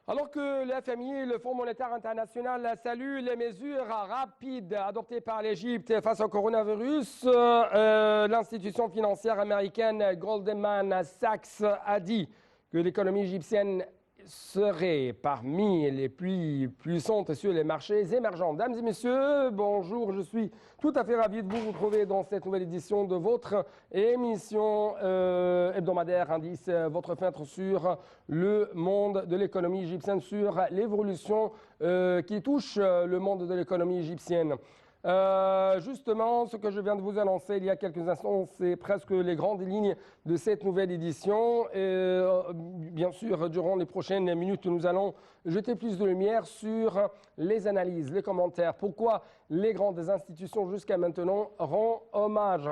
Alors que le FMI et le Fonds monétaire international saluent les mesures rapides adoptées par l'Égypte face au coronavirus, l'institution financière américaine Goldman Sachs a dit que l'économie égyptienne serait parmi les plus puissantes sur les marchés émergents. Mesdames et messieurs, bonjour, je suis tout à fait ravi de vous retrouver dans cette nouvelle édition de votre émission hebdomadaire Indice, votre fenêtre sur le monde de l'économie égyptienne, sur l'évolution qui touche le monde de l'économie égyptienne. Justement, ce que je viens de vous annoncer il y a quelques instants, c'est presque les grandes lignes de cette nouvelle édition. Bien sûr, durant les prochaines minutes, nous allons jeter plus de lumière sur les analyses, les commentaires. Pourquoi les grandes institutions jusqu'à maintenant rendent hommage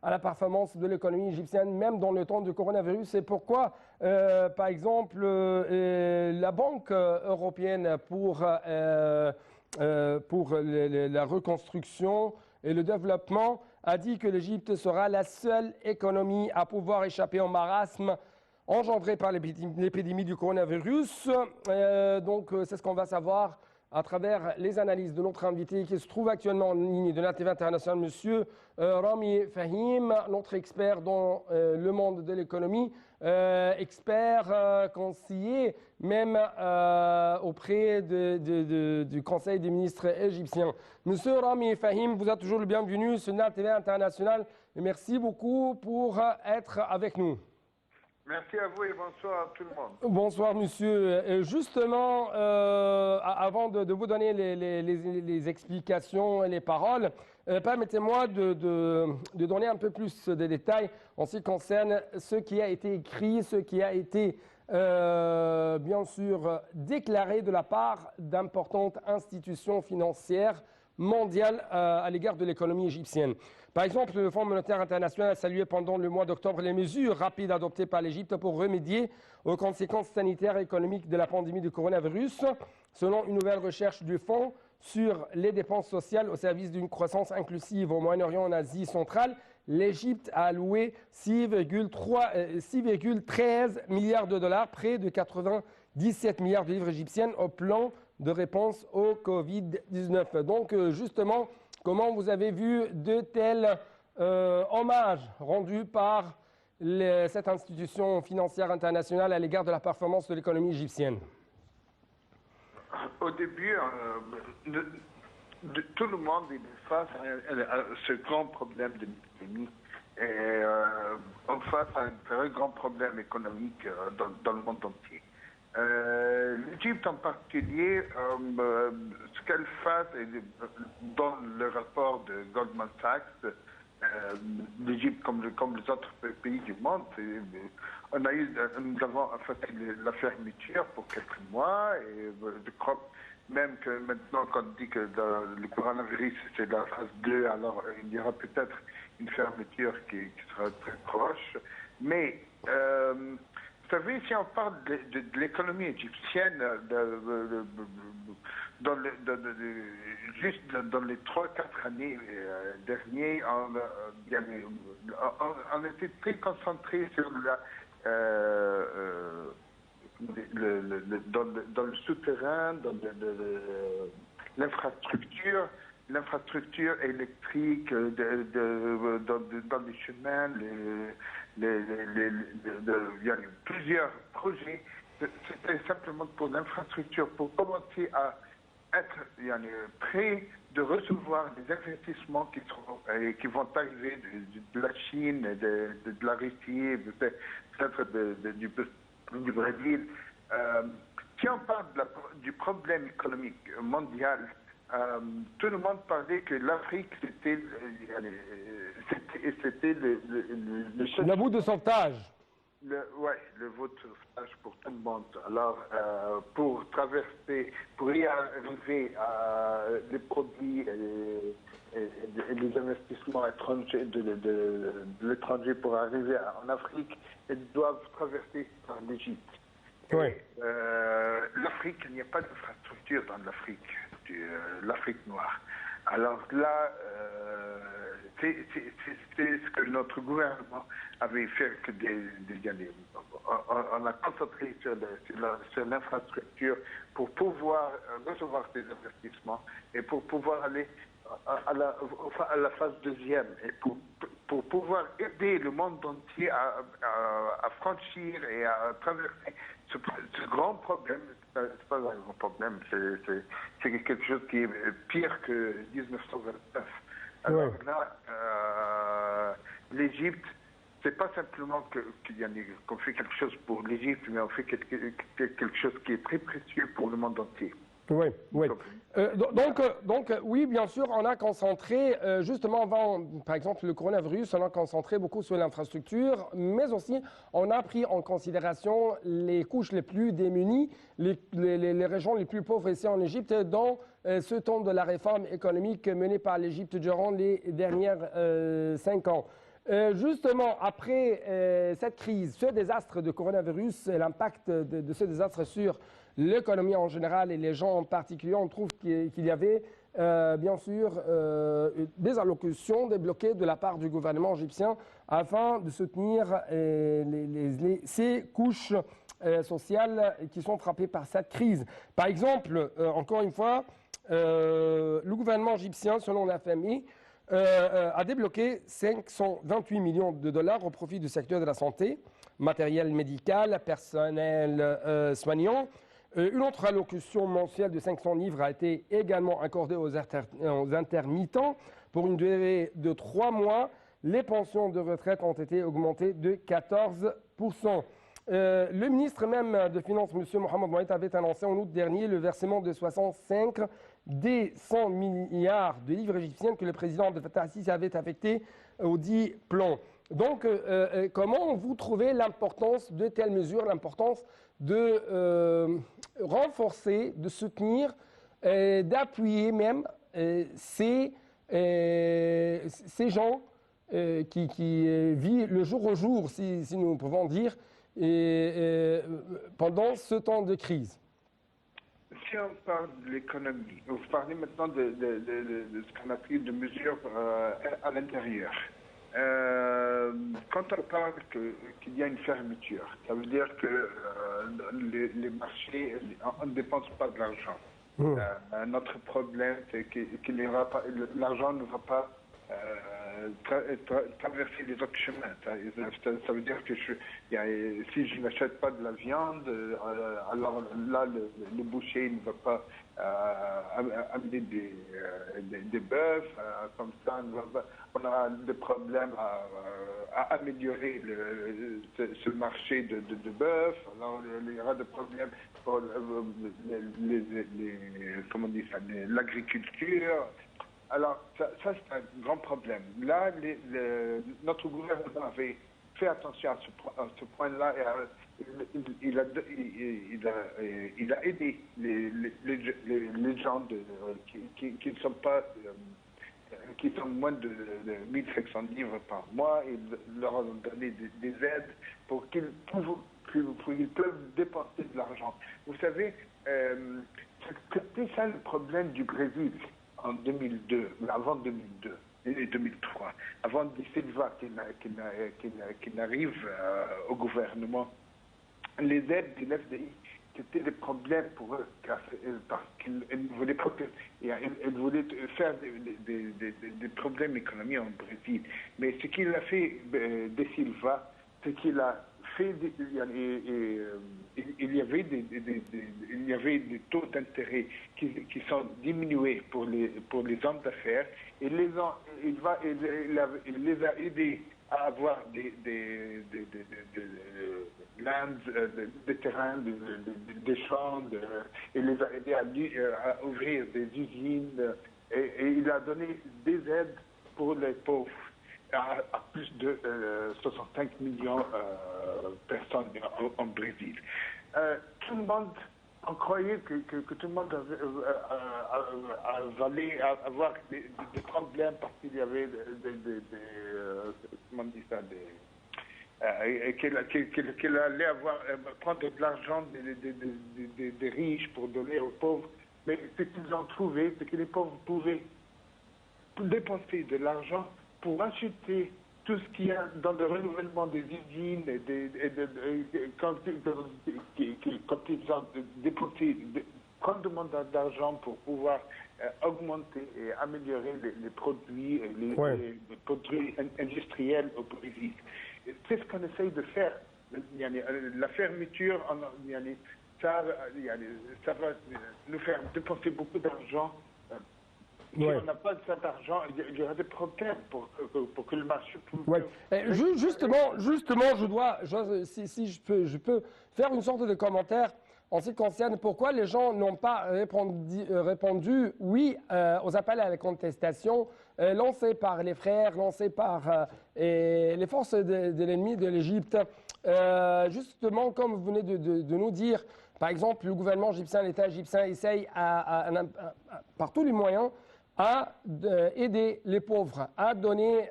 à la performance de l'économie égyptienne, même dans le temps du coronavirus. Et pourquoi, par exemple, la Banque européenne pour la reconstruction et le développement a dit que l'Égypte sera la seule économie à pouvoir échapper au marasme engendré par l'épidémie du coronavirus. Donc, c'est ce qu'on va savoir à travers les analyses de notre invité qui se trouve actuellement en ligne de la TV internationale, Monsieur Rami Fahim, notre expert dans le monde de l'économie, expert conseiller même auprès du Conseil des ministres égyptiens. Monsieur Rami Fahim, vous êtes toujours le bienvenu sur la TV internationale et merci beaucoup pour être avec nous. Merci à vous et bonsoir à tout le monde. Bonsoir, monsieur. Justement, avant de vous donner les explications et les paroles, permettez-moi de donner un peu plus de détails en ce qui concerne ce qui a été écrit, ce qui a été, bien sûr, déclaré de la part d'importantes institutions financières mondiales à l'égard de l'économie égyptienne. Par exemple, le Fonds monétaire international a salué pendant le mois d'octobre les mesures rapides adoptées par l'Égypte pour remédier aux conséquences sanitaires et économiques de la pandémie du coronavirus. Selon une nouvelle recherche du Fonds sur les dépenses sociales au service d'une croissance inclusive au Moyen-Orient et en Asie centrale, l'Égypte a alloué 6,13 milliards de dollars, près de 97 milliards de livres égyptiennes, au plan de réponse au Covid-19. Donc, justement, comment vous avez vu de tels hommages rendus par cette institution financière internationale à l'égard de la performance de l'économie égyptienne? Au début, tout le monde est face à ce grand problème de l'épidémie et face à un très grand problème économique dans le monde entier. L'Égypte en particulier, ce qu'elle fait dans le rapport de Goldman Sachs, l'Égypte comme les autres pays du monde, nous avons fait la fermeture pour quelques mois et je crois même que maintenant qu'on dit que le coronavirus c'est la phase 2, alors il y aura peut-être une fermeture qui sera très proche, mais vous savez, si on parle de l'économie égyptienne, juste dans les 3-4 années dernières, on était très concentré sur dans le souterrain, dans l'infrastructure électrique, dans les chemins, il y a plusieurs projets. C'était simplement pour l'infrastructure, pour commencer à être prêt de recevoir des investissements qui vont arriver de la Chine, de la Russie, peut-être du Brésil. Si on parle du problème économique mondial, tout le monde parlait que l'Afrique, c'était la bout de sauvetage. Oui, le bout de sauvetage pour tout le monde. Alors, pour y arriver à les produits et les investissements étrangers de l'étranger pour arriver en Afrique, ils doivent traverser par l'Égypte. Oui. L'Afrique, il n'y a pas d'infrastructure dans l'Afrique noire. Alors là, c'est ce que notre gouvernement avait fait que des années. On a concentré sur l'infrastructure pour pouvoir recevoir ces investissements et pour pouvoir aller à la phase deuxième et pour pouvoir aider le monde entier à franchir et à traverser ce grand problème. C'est pas un grand problème, c'est quelque chose qui est pire que 1929. Alors là, l'Égypte, c'est pas simplement qu'on fait quelque chose pour l'Égypte, mais on fait quelque chose qui est très précieux pour le monde entier. Oui, oui. Donc, oui, bien sûr, on a concentré, justement avant, par exemple, le coronavirus, on a concentré beaucoup sur l'infrastructure, mais aussi on a pris en considération les couches les plus démunies, les régions les plus pauvres ici en Égypte, dans ce temps de la réforme économique menée par l'Égypte durant les dernières 5 ans. Justement, après cette crise, ce désastre de coronavirus, l'impact de ce désastre sur l'économie en général et les gens en particulier, on trouve qu'il y avait bien sûr des allocutions débloquées de la part du gouvernement égyptien afin de soutenir ces couches sociales qui sont frappées par cette crise. Par exemple, encore une fois, le gouvernement égyptien, selon la FMI, a débloqué 528 millions de dollars au profit du secteur de la santé, matériel médical, personnel soignant. Une autre allocution mensuelle de 500 livres a été également accordée aux intermittents pour une durée de 3 mois. Les pensions de retraite ont été augmentées de 14%. Le ministre même de Finances, M. Mohamed Moït, avait annoncé en août dernier le versement de 65 des 100 milliards de livres égyptiens que le président Abdel Fattah al-Sisi avait affectés au dit plan. Donc, comment vous trouvez l'importance de telles mesures, l'importance de renforcer, de soutenir, d'appuyer même ces gens qui vivent le jour au jour, si nous pouvons dire, pendant ce temps de crise? Si on parle de l'économie, vous parlez maintenant de ce qu'on a pris de mesures à l'intérieur. Quand on parle qu'il y a une fermeture, ça veut dire que les marchés, on ne dépense pas de l'argent. Notre problème, c'est qu'il n'y aura pas, l'argent ne va pas traverser les autres chemins. Ça veut dire que si je n'achète pas de la viande, alors là, le boucher ne va pas amener des bœufs, comme ça, on aura des problèmes à améliorer ce marché de bœuf, alors il y aura des problèmes pour l'agriculture. Alors, ça c'est un grand problème. Là, notre gouvernement avait fait attention à ce point-là et il a aidé les gens qui ne sont pas, qui sont moins de 1500 livres par mois. Ils leur ont donné des aides pour qu'ils peuvent dépenser de l'argent. Vous savez, c'était ça le problème du Brésil. En 2002, avant 2002 et 2003, avant Di Silva qui n'arrive au gouvernement, les aides de l'FDI, c'était des problèmes pour eux, parce qu'ils ne voulaient pas ils voulaient faire des problèmes économiques en Brésil. Mais ce qu'il a fait, Di Silva, c'est qu'il a fait, il y avait des taux d'intérêt qui sont diminués pour les hommes d'affaires et il les a aidés à avoir des terrains, des champs, il les a aidés à ouvrir des usines et il a donné des aides pour les pauvres. À plus de 65 millions de personnes en Brésil. Tout le monde, on croyait que tout le monde allait avoir des problèmes parce qu'il y avait comment on dit ça, qu'il allait prendre de l'argent des riches pour donner aux pauvres. Mais ce qu'ils ont trouvé, c'est que les pauvres pouvaient dépenser de l'argent pour acheter tout ce qu'il y a dans le renouvellement des usines quand ils ont dépensé grande demande d'argent pour pouvoir augmenter et améliorer les produits, les produits industriels au Brésil. C'est ce qu'on essaye de faire. La fermeture, ça va nous faire dépenser beaucoup d'argent. Si on n'a pas cet argent, il y aura des problèmes pour que le marché... Justement, si je peux faire une sorte de commentaire en ce qui concerne pourquoi les gens n'ont pas répondu oui aux appels à la contestation lancés par les frères, lancés par les forces de l'ennemi de l'Égypte. Justement, comme vous venez de nous dire, par exemple, le gouvernement égyptien, l'État égyptien essaye par tous les moyens à aider les pauvres, à donner,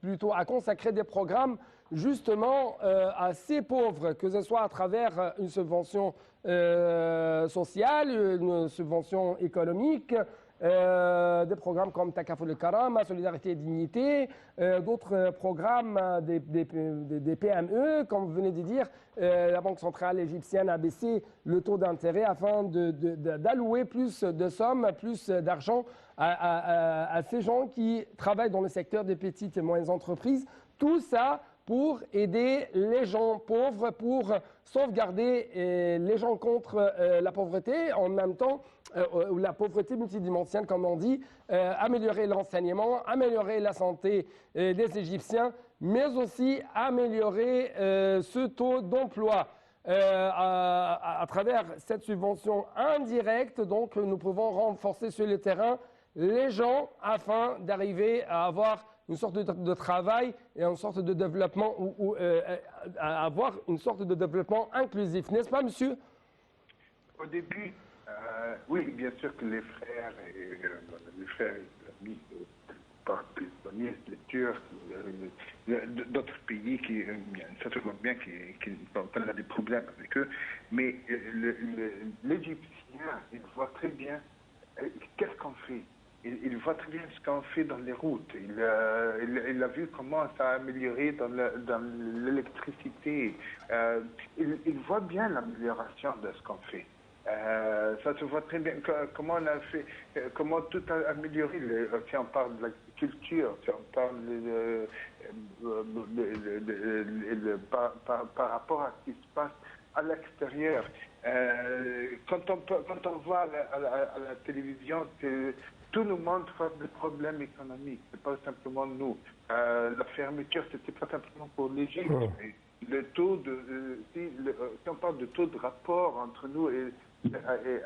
plutôt à consacrer des programmes justement à ces pauvres, que ce soit à travers une subvention sociale, une subvention économique, des programmes comme Takaful Karama, Solidarité et Dignité, d'autres programmes des PME, comme vous venez de dire, la Banque centrale égyptienne a baissé le taux d'intérêt afin d'allouer plus de sommes, plus d'argent à ces gens qui travaillent dans le secteur des petites et moyennes entreprises. Tout ça pour aider les gens pauvres, pour sauvegarder les gens contre la pauvreté, en même temps, la pauvreté multidimensionnelle, comme on dit, améliorer l'enseignement, améliorer la santé des Égyptiens, mais aussi améliorer ce taux d'emploi. À travers cette subvention indirecte, donc nous pouvons renforcer sur le terrain les gens afin d'arriver à avoir une sorte de travail et une sorte de développement, à avoir une sorte de développement inclusif. N'est-ce pas, monsieur? Au début, oui, bien sûr que les frères et les amis, les Libanais, les Turcs, d'autres pays qui, ça se voit bien qu'on a des problèmes avec eux, mais l'Égyptien, il voit très bien qu'est-ce qu'on fait. Il voit très bien ce qu'on fait dans les routes. Il a vu comment ça a amélioré dans l'électricité. Il voit bien l'amélioration de ce qu'on fait. Ça se voit très bien comment on a fait, comment tout a amélioré. Si on parle de l'agriculture, si on parle par rapport à ce qui se passe à l'extérieur. Quand on voit à la télévision, tout le monde face des problèmes économiques. C'est pas simplement nous. La fermeture, c'était pas simplement pour l'Égypte. Le taux si on parle de taux de rapport entre nous et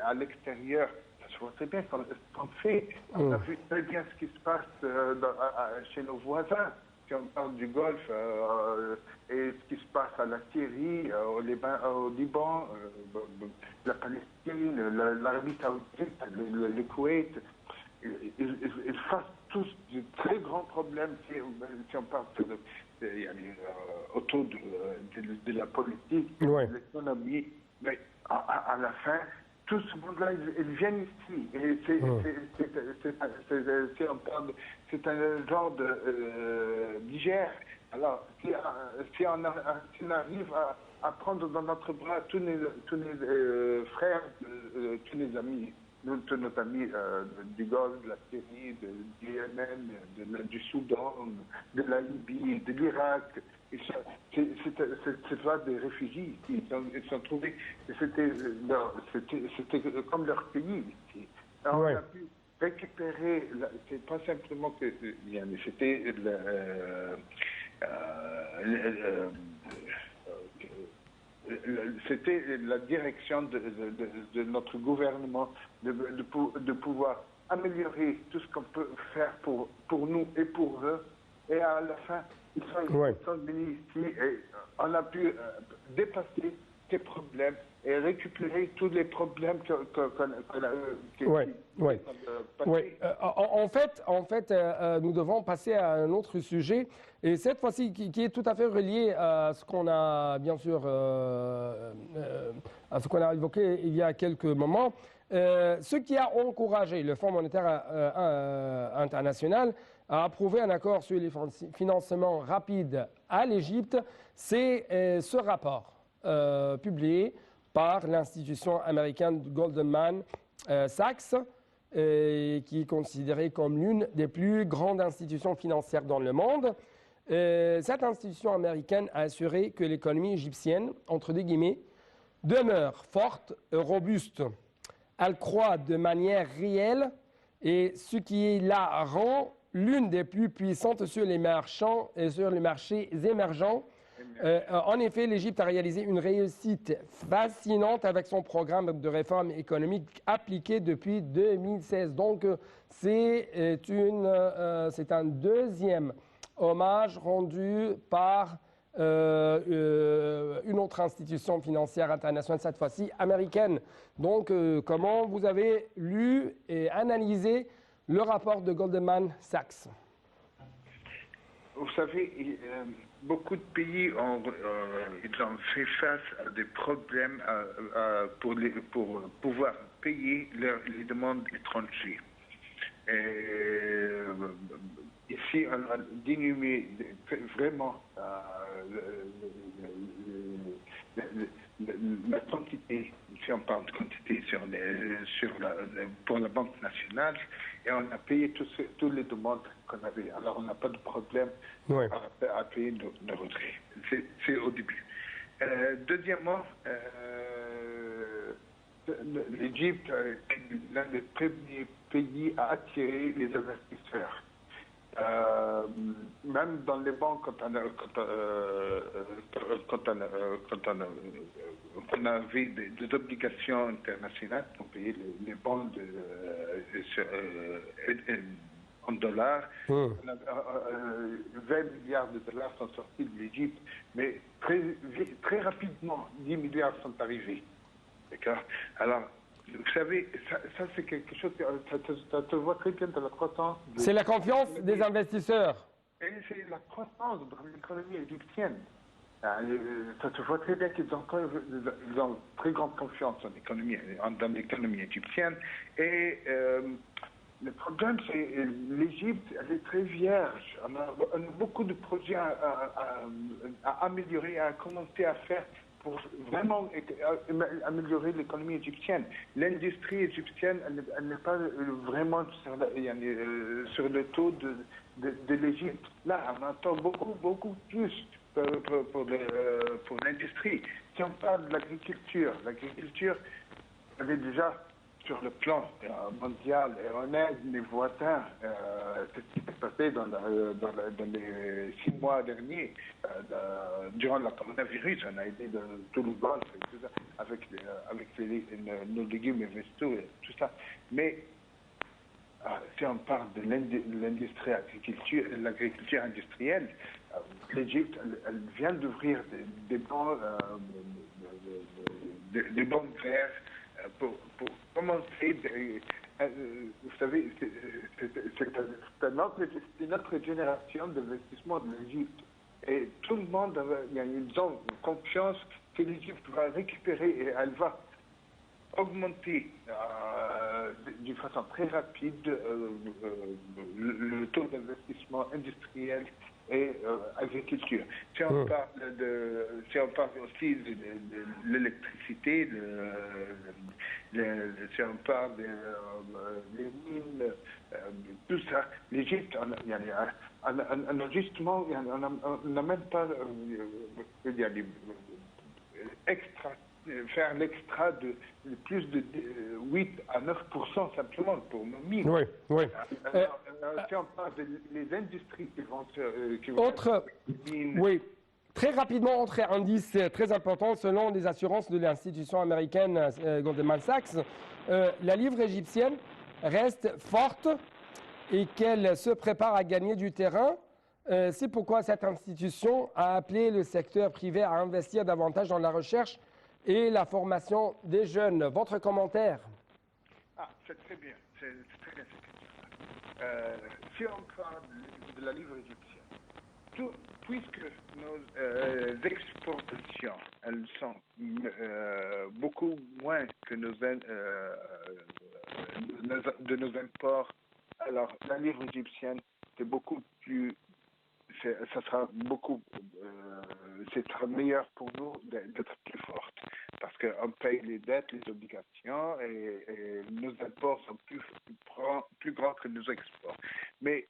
à l'extérieur, ça se voit très bien ce qu'on fait. On a vu très bien ce qui se passe chez nos voisins. Si on parle du Golfe et ce qui se passe à la Syrie, au Liban, la Palestine, l'Arabie Saoudite, le Koweït, ils fassent tous de très grands problèmes si on parle autour de la politique, de l'économie. Mais à la fin, tout ce monde-là, ils viennent ici. Et c'est un genre de digère. Alors, si on arrive à prendre dans notre bras tous les frères, tous les amis, tous nos amis du Golfe, de la Syrie, du Yémen, du Soudan, de la Libye, de l'Irak, c'est pas des réfugiés. Ils sont trouvés, c'était comme leur pays. Alors, on a pu récupérer, c'est pas simplement que c'était c'était la direction de notre gouvernement de pouvoir améliorer tout ce qu'on peut faire pour nous et pour eux. Et à la fin, ils sont venus ici et on a pu dépasser ces problèmes et récupérer tous les problèmes qu'on a En fait, nous devons passer à un autre sujet, et cette fois-ci qui est tout à fait relié à ce qu'on a bien sûr à ce qu'on a évoqué il y a quelques moments. Ce qui a encouragé le Fonds monétaire international à approuver un accord sur les financements rapides à l'Égypte, c'est ce rapport publié par l'institution américaine Goldman Sachs, qui est considérée comme l'une des plus grandes institutions financières dans le monde. Cette institution américaine a assuré que l'économie égyptienne, entre deux guillemets, demeure forte et robuste. Elle croît de manière réelle et ce qui la rend l'une des plus puissantes sur les marchands et sur les marchés émergents. En effet, l'Égypte a réalisé une réussite fascinante avec son programme de réforme économique appliqué depuis 2016. Donc, c'est un deuxième hommage rendu par une autre institution financière internationale, cette fois-ci américaine. Donc, comment vous avez lu et analysé le rapport de Goldman Sachs? Vous savez, beaucoup de pays ils ont fait face à des problèmes pour pouvoir payer les demandes étrangères. Ici, on a diminué vraiment la quantité, si on parle de quantité pour la Banque nationale, et on a payé toutes les demandes qu'on avait. Alors, on n'a pas de problème à payer nos retraits. C'est au début. Deuxièmement, l'Égypte est l'un des premiers pays à attirer les investisseurs. Même dans les banques, quand on avait des obligations internationales pour payer les bons en dollars, 20 milliards de dollars sont sortis de l'Égypte, mais très rapidement, 10 milliards sont arrivés. D'accord? Alors, vous savez, ça c'est quelque chose, ça te voit très bien dans la croissance. C'est la confiance des investisseurs. Et c'est la croissance dans l'économie égyptienne. Ça se voit très bien qu'ils ont très grande confiance dans l'économie égyptienne. Et le problème, c'est que l'Égypte, elle est très vierge. On a beaucoup de projets à améliorer, à commencer à faire pour vraiment améliorer l'économie égyptienne. L'industrie égyptienne, elle n'est pas vraiment sur le taux de l'Égypte. Là, on entend beaucoup plus pour l'industrie. Si on parle de l'agriculture, elle est déjà sur le plan mondial et on aide les voisins. C'est ce qui s'est passé dans les 6 mois derniers, durant le coronavirus. On a aidé tout le monde avec nos légumes et végétaux et tout ça. Mais si on parle de l'agriculture industrielle, l'Égypte, elle vient d'ouvrir des banques verts pour commencer. Vous savez, c'est notre génération d'investissement de l'Égypte. Et tout le monde ils ont confiance que l'Égypte va récupérer et elle va augmenter d'une façon très rapide le taux d'investissement industriel et agriculture. Si on parle aussi de l'électricité, si on parle des mines, tout ça, l'Égypte, justement, on n'a même pas faire l'extra de plus de 8 à 9% simplement pour nos mines. Oui, oui. Si on parle des industries qui vont oui. Très rapidement, autre indice très important selon les assurances de l'institution américaine Goldman Sachs, la livre égyptienne reste forte et qu'elle se prépare à gagner du terrain. C'est pourquoi cette institution a appelé le secteur privé à investir davantage dans la recherche et la formation des jeunes. Votre commentaire? C'est très bien. C'est très bien. Si on parle de la livre égyptienne, puisque nos exportations, elles sont beaucoup moins que de nos imports, alors la livre égyptienne, c'est beaucoup plus, ça sera beaucoup, c'est sera meilleur pour nous d'être plus forte, parce qu'on paye les dettes, les obligations, et nos imports sont plus grands que nos exports. Mais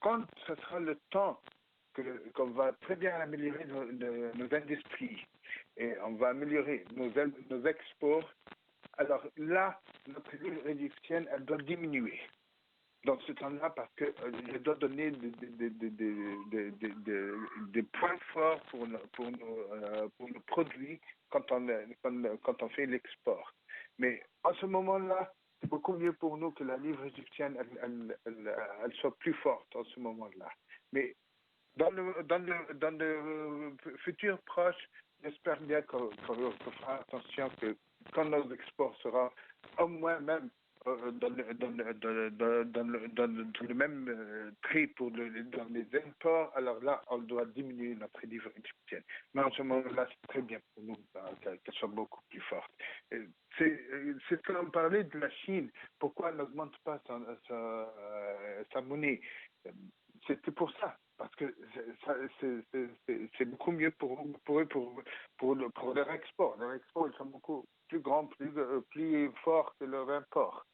quand ce sera le temps qu'on va très bien améliorer nos industries et on va améliorer nos exports, alors là, notre livre égyptienne, elle doit diminuer dans ce temps-là parce qu'elle doit donner des points forts pour nos produits quand on fait l'export. Mais en ce moment-là, c'est beaucoup mieux pour nous que la livre égyptienne, elle soit plus forte en ce moment-là. Mais dans le futur proche, j'espère bien qu'on fera attention que quand nos exports seront au moins même dans le même prix dans les imports, alors là, on doit diminuer notre livre égyptienne. Mais en ce moment-là, c'est très bien pour nous qu'elle soit beaucoup plus forte. C'est comme parler de la Chine. Pourquoi elle n'augmente pas sa monnaie? C'était pour ça. Parce que c'est beaucoup mieux pour eux, pour leur export. Leur export, ils sont beaucoup plus grands, plus forts que leur import.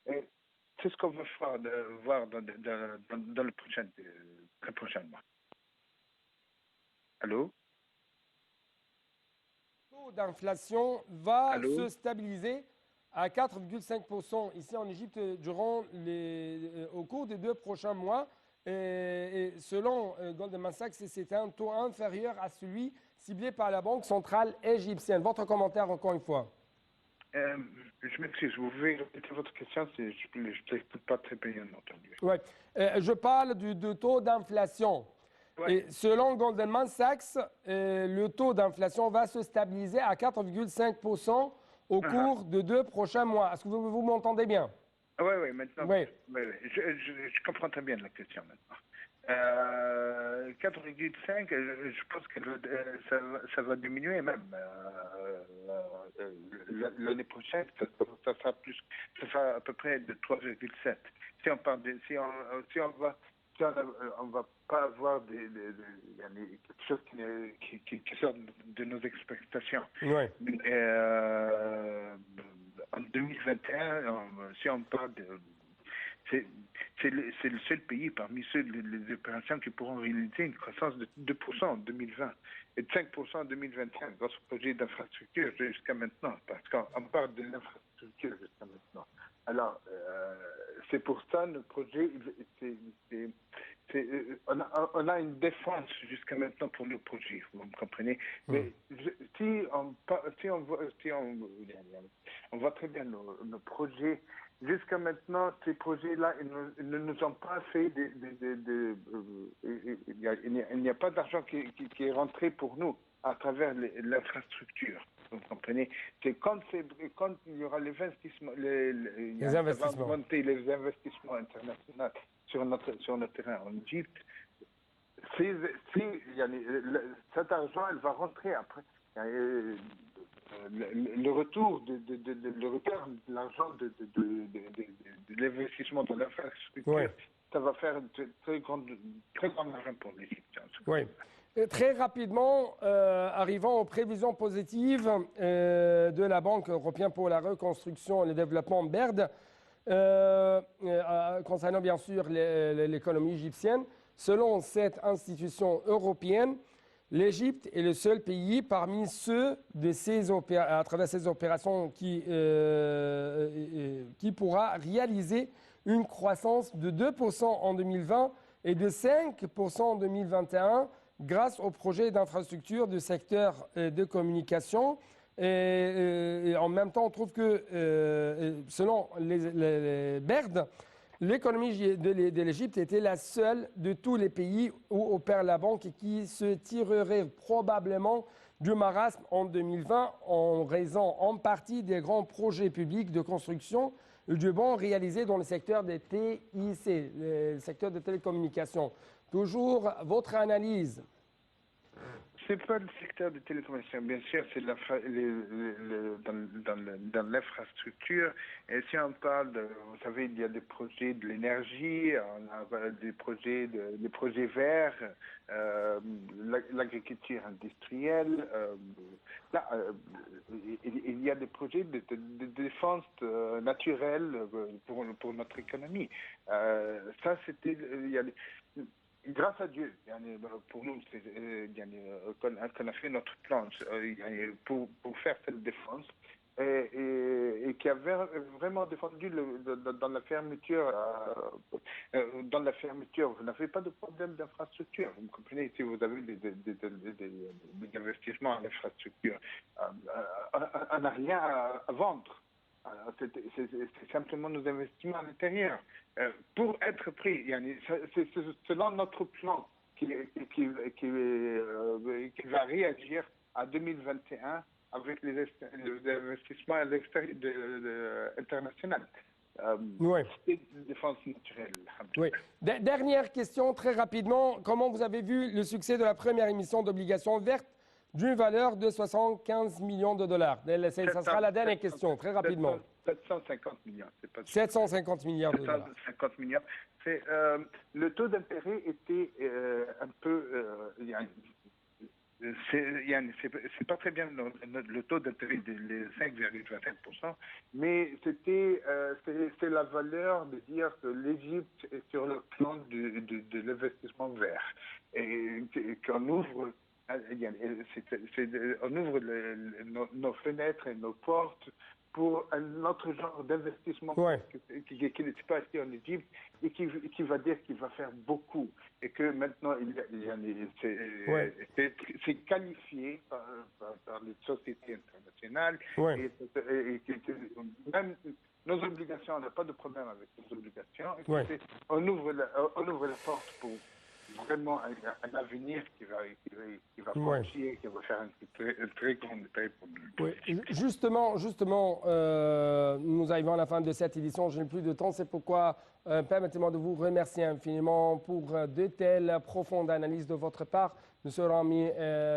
Et c'est ce qu'on va voir dans le très prochainement. Allô? Le taux d'inflation va Allô? se stabiliser à 4,5% ici en Égypte au cours des 2 prochains mois. Et selon Goldman Sachs, c'est un taux inférieur à celui ciblé par la Banque centrale égyptienne. Votre commentaire encore une fois. Je m'excuse, vous pouvez répéter votre question, je ne l'écoute pas très bien entendu. Ouais. Je parle du taux d'inflation. Ouais. Et selon Goldman Sachs, le taux d'inflation va se stabiliser à 4,5% au cours de 2 prochains mois. Est-ce que vous m'entendez bien? Oui, maintenant. Oui. Je comprends très bien la question maintenant. 4,5, je pense que ça va diminuer même. L'année prochaine, ça sera à peu près de 3,7. Si on va pas avoir quelque chose qui sort de nos expectations. Oui. En 2021, si on parle c'est le seul pays parmi les opérations qui pourront réaliser une croissance de 2% en 2020 et de 5% en 2021 grâce au projet d'infrastructure jusqu'à maintenant, parce qu'on parle de l'infrastructure jusqu'à maintenant. Alors, c'est pour ça le projet, on a une défense jusqu'à maintenant pour le projet, vous me comprenez. Mais si on voit très bien nos projets. Jusqu'à maintenant, ces projets-là, ils ne nous ont pas fait il n'y a pas d'argent qui est rentré pour nous à travers l'infrastructure. Vous comprenez? C'est quand il y aura les investissements, Les investissements. va monter les investissements internationaux sur notre terrain en Égypte. Cet argent, elle va rentrer après. Le retour de l'argent de l'investissement dans l'infrastructure, Oui. Ça va faire un très grand argent pour l'Égypte. Oui. Et très rapidement, arrivant aux prévisions positives de la Banque européenne pour la reconstruction et le développement BERD, concernant bien sûr l'économie égyptienne, selon cette institution européenne, l'Égypte est le seul pays parmi ceux à travers ces opérations qui pourra réaliser une croissance de 2% en 2020 et de 5% en 2021 grâce au projet d'infrastructure du secteur de communication. Et en même temps, on trouve que selon les BERD, l'économie de l'Égypte était la seule de tous les pays où opère la banque et qui se tirerait probablement du marasme en 2020 en raison en partie des grands projets publics de construction du bond réalisé dans le secteur des TIC, le secteur de télécommunications. Toujours votre analyse. C'est pas le secteur de télécommunications, bien sûr, c'est dans l'infrastructure. Et si on parle de, vous savez, il y a des projets de l'énergie, on a des projets verts, l'agriculture industrielle. Là, il y a des projets de défense naturelle pour notre économie. Ça, c'était, grâce à Dieu, pour nous, qu'on a fait notre plan pour faire cette défense et qui a vraiment défendu dans la fermeture. Vous n'avez pas de problème d'infrastructure. Vous comprenez, si vous avez des investissements en infrastructure, on n'a rien à vendre. C'est simplement nos investissements à l'intérieur. Pour être pris, c'est selon notre plan qui va réagir à 2021 avec les investissements internationaux. Oui. C'est une défense naturelle. Oui. Dernière question, très rapidement. Comment vous avez vu le succès de la première émission d'obligations vertes d'une valeur de 75 millions de dollars? Ça sera la dernière question, très rapidement. 750 millions. C'est pas 750 milliards de dollars. 750 millions. Le taux d'intérêt était un peu... c'est pas très bien le taux d'intérêt de 5,25%, mais c'est la valeur de dire que l'Égypte est sur le plan de l'investissement vert et qu'on ouvre... on ouvre nos fenêtres et nos portes pour un autre genre d'investissement qui n'était pas ici en Égypte et qui va dire qu'il va faire beaucoup et que maintenant c'est qualifié par les sociétés internationales et même nos obligations, on n'a pas de problème avec nos obligations. On ouvre la porte pour vraiment un avenir qui va franchir, qui va faire un très grand détail pour nous. Oui. Justement, nous arrivons à la fin de cette édition. Je n'ai plus de temps, c'est pourquoi permettez-moi de vous remercier infiniment pour de telles profondes analyses de votre part. Monsieur Rami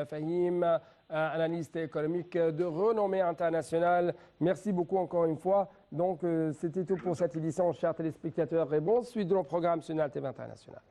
Fahim, analyste économique de renommée internationale. Merci beaucoup encore une fois. Donc, c'était tout pour cette édition, chers téléspectateurs, et bonne suite de nos programmes sur NAL TV International.